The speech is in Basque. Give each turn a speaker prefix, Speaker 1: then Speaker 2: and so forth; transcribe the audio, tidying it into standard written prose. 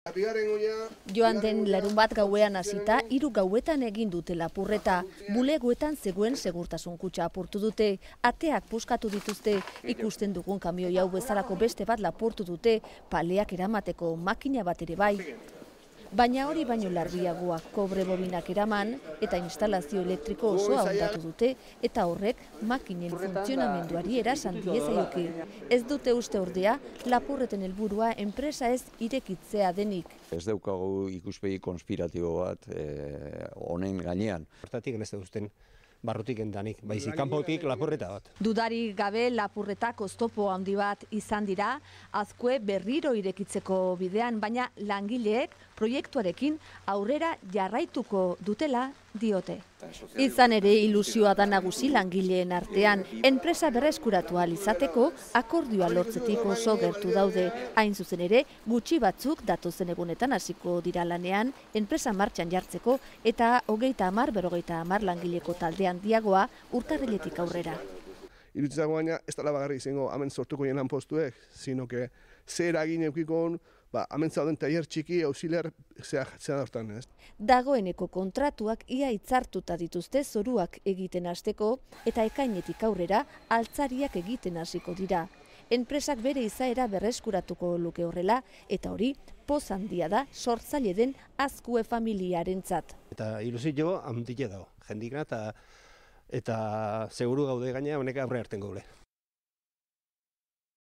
Speaker 1: Joan den larunbat gauean hasita, 3 gauetan egin dute lapurreta. Bulegoetan zegoen segurtasun kutxa apurtu dute. Ateak puskatu dituzte, ikusten dugun kamioi hau bezalako beste bat lapurtu dute, paleak eramateko makina bat ere bai. Baina hori baino larriagoa, kobre bobinak eraman eta instalazio elektriko osoa hondatu dute eta horrek makinen funtzionamenduari erasan diezaioke. Ez dute uste ordea, lapurreten helburua enpresa ez irekitzea denik.
Speaker 2: Ez daukagu ikuspegi konspiratibo bat honen gainean.
Speaker 3: Hortatik ez duzten barrutik endanik, baizik kanpotik lapurreta bat.
Speaker 1: Dudarik gabe lapurretak oztopo handi bat izan dira, Azkue berriro irekitzeko bidean, baina langileek proiektuarekin aurrera jarraituko dutela diote. Izan ere ilusioa da nagusi langileen artean, enpresa berreskuratu ahal izateko akordioa lortzetik oso gertu daude. Hain zuzen ere, gutxi batzuk datozen egunetan hasiko dira lanean, enpresa martxan jartzeko eta 30-50 langileko taldea handiagoa urtarriletik aurrera.
Speaker 4: Iruditzen baina ez dela bagarri izango hemen sortuko jenan postuek, sino que zer egin eukikon, hemen zauden tailer txiki auxiliar zean hortan.
Speaker 1: Dagoeneko kontratuak ia hitzartuta dituzte zoruak egiten hasteko eta ekainetik aurrera altzariak egiten hasiko dira. Enpresak bere izaera berreskuratuko luke horrela eta hori poz handia da sortzaile den Azkue familiarentzat.
Speaker 3: Eta ilusio handia dago, jendikna eta seguru gaude gaina honek aurre hartzen gaule.